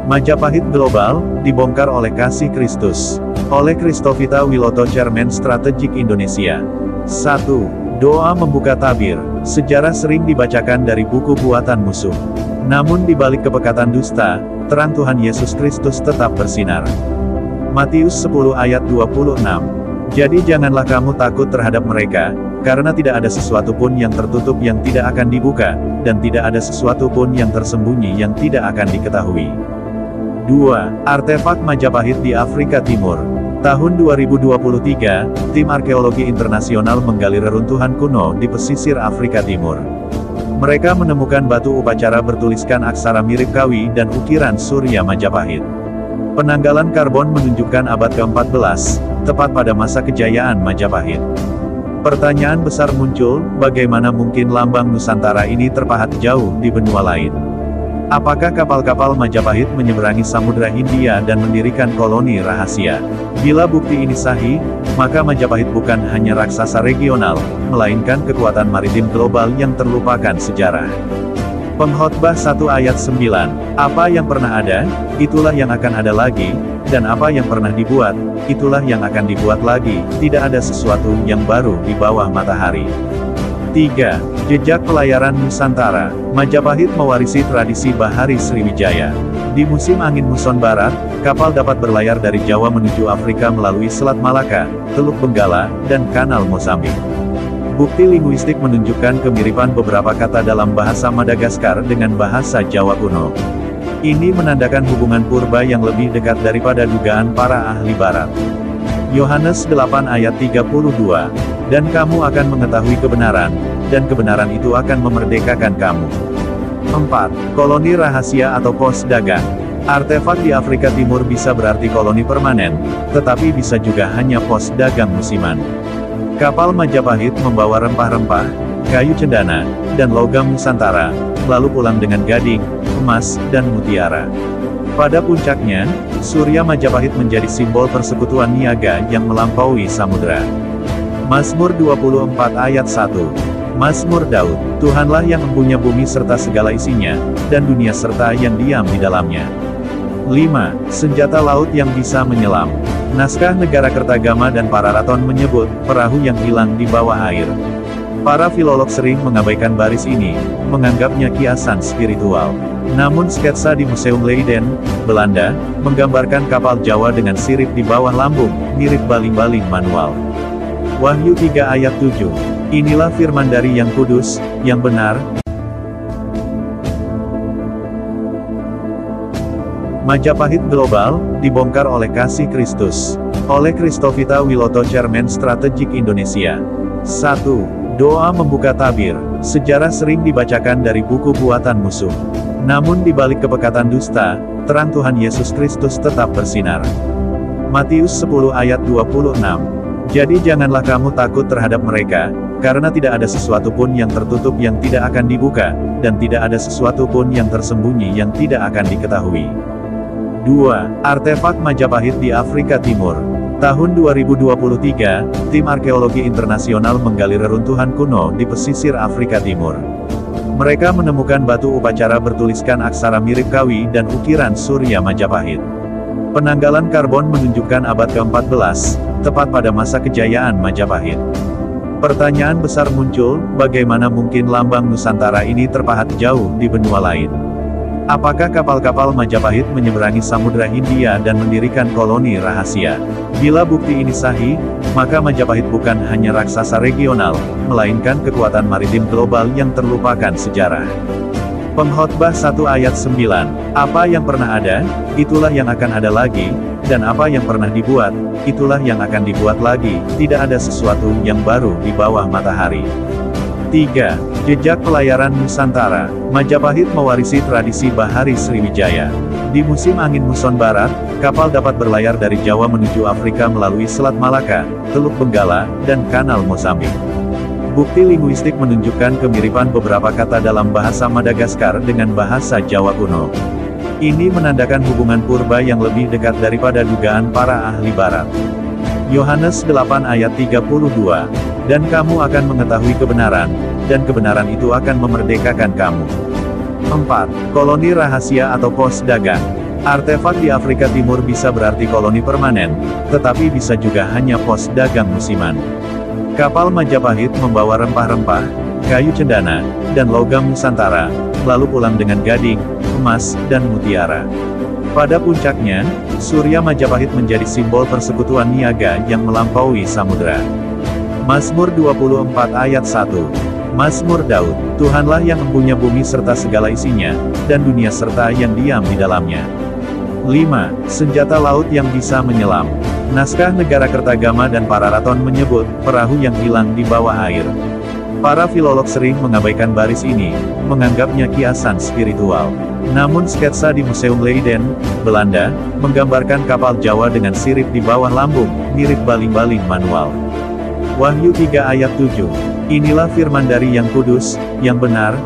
Majapahit Global, dibongkar oleh kasih Kristus. Oleh Kristovita Wiloto, Chairman Strategik Indonesia. 1. Doa membuka tabir. Sejarah sering dibacakan dari buku buatan musuh. Namun di balik kepekatan dusta, terang Tuhan Yesus Kristus tetap bersinar. Matius 10 ayat 26. Jadi janganlah kamu takut terhadap mereka, karena tidak ada sesuatu pun yang tertutup yang tidak akan dibuka, dan tidak ada sesuatu pun yang tersembunyi yang tidak akan diketahui. 2. Artefak Majapahit di Afrika Timur. Tahun 2023, tim arkeologi internasional menggali reruntuhan kuno di pesisir Afrika Timur. Mereka menemukan batu upacara bertuliskan aksara mirip Kawi dan ukiran Surya Majapahit. Penanggalan karbon menunjukkan abad ke-14, tepat pada masa kejayaan Majapahit. Pertanyaan besar muncul, bagaimana mungkin lambang Nusantara ini terpahat jauh di benua lain? Apakah kapal-kapal Majapahit menyeberangi Samudra Hindia dan mendirikan koloni rahasia? Bila bukti ini sahih, maka Majapahit bukan hanya raksasa regional, melainkan kekuatan maritim global yang terlupakan sejarah. Pengkhotbah 1 ayat 9, apa yang pernah ada, itulah yang akan ada lagi, dan apa yang pernah dibuat, itulah yang akan dibuat lagi, tidak ada sesuatu yang baru di bawah matahari. 3. Jejak pelayaran Nusantara. Majapahit mewarisi tradisi Bahari Sriwijaya. Di musim angin muson barat, kapal dapat berlayar dari Jawa menuju Afrika melalui Selat Malaka, Teluk Benggala, dan Kanal Mozambik. Bukti linguistik menunjukkan kemiripan beberapa kata dalam bahasa Madagaskar dengan bahasa Jawa kuno. Ini menandakan hubungan purba yang lebih dekat daripada dugaan para ahli barat. Yohanes 8 ayat 32, dan kamu akan mengetahui kebenaran, dan kebenaran itu akan memerdekakan kamu. 4. Koloni rahasia atau pos dagang. Artefak di Afrika Timur bisa berarti koloni permanen, tetapi bisa juga hanya pos dagang musiman. Kapal Majapahit membawa rempah-rempah, kayu cendana, dan logam Nusantara, lalu pulang dengan gading, emas, dan mutiara. Pada puncaknya, Surya Majapahit menjadi simbol persekutuan niaga yang melampaui samudera. Mazmur 24 ayat 1. Mazmur Daud, Tuhanlah yang empunya bumi serta segala isinya, dan dunia serta yang diam di dalamnya. 5. Senjata laut yang bisa menyelam. Naskah Negara Kertagama dan Pararaton menyebut, perahu yang hilang di bawah air. Para filolog sering mengabaikan baris ini, menganggapnya kiasan spiritual. Namun sketsa di Museum Leiden, Belanda, menggambarkan kapal Jawa dengan sirip di bawah lambung, mirip baling-baling manual. Wahyu 3 ayat 7. Inilah firman dari Yang Kudus, yang benar. Majapahit Global, dibongkar oleh kasih Kristus. Oleh Kristovita Wiloto, Chairman Strategik Indonesia. 1. Doa membuka tabir. Sejarah sering dibacakan dari buku buatan musuh. Namun di balik kepekatan dusta, terang Tuhan Yesus Kristus tetap bersinar. Matius 10 ayat 26. Jadi janganlah kamu takut terhadap mereka, karena tidak ada sesuatu pun yang tertutup yang tidak akan dibuka, dan tidak ada sesuatu pun yang tersembunyi yang tidak akan diketahui. 2. Artefak Majapahit di Afrika Timur. Tahun 2023, tim arkeologi internasional menggali reruntuhan kuno di pesisir Afrika Timur. Mereka menemukan batu upacara bertuliskan aksara mirip Kawi dan ukiran Surya Majapahit. Penanggalan karbon menunjukkan abad ke-14, tepat pada masa kejayaan Majapahit. Pertanyaan besar muncul, bagaimana mungkin lambang Nusantara ini terpahat jauh di benua lain? Apakah kapal-kapal Majapahit menyeberangi Samudra Hindia dan mendirikan koloni rahasia? Bila bukti ini sahih, maka Majapahit bukan hanya raksasa regional, melainkan kekuatan maritim global yang terlupakan sejarah. Pengkhotbah 1 ayat 9, apa yang pernah ada, itulah yang akan ada lagi, dan apa yang pernah dibuat, itulah yang akan dibuat lagi, tidak ada sesuatu yang baru di bawah matahari. 3. Jejak pelayaran Nusantara. Majapahit mewarisi tradisi Bahari Sriwijaya. Di musim angin muson barat, kapal dapat berlayar dari Jawa menuju Afrika melalui Selat Malaka, Teluk Benggala, dan Kanal Mozambik. Bukti linguistik menunjukkan kemiripan beberapa kata dalam bahasa Madagaskar dengan bahasa Jawa kuno. Ini menandakan hubungan purba yang lebih dekat daripada dugaan para ahli barat. Yohanes 8 ayat 32, dan kamu akan mengetahui kebenaran, dan kebenaran itu akan memerdekakan kamu. 4. Koloni rahasia atau pos dagang. Artefak di Afrika Timur bisa berarti koloni permanen, tetapi bisa juga hanya pos dagang musiman. Kapal Majapahit membawa rempah-rempah, kayu cendana, dan logam Nusantara, lalu pulang dengan gading, emas, dan mutiara. Pada puncaknya, Surya Majapahit menjadi simbol persekutuan niaga yang melampaui samudera. Mazmur 24 ayat 1. Mazmur Daud, Tuhanlah yang empunya bumi serta segala isinya, dan dunia serta yang diam di dalamnya. 5. Senjata laut yang bisa menyelam. Naskah Negara Kertagama dan Pararaton menyebut, perahu yang hilang di bawah air. Para filolog sering mengabaikan baris ini, menganggapnya kiasan spiritual. Namun sketsa di Museum Leiden, Belanda, menggambarkan kapal Jawa dengan sirip di bawah lambung, mirip baling-baling manual. Wahyu 3 ayat 7. Inilah firman dari Yang Kudus, yang benar,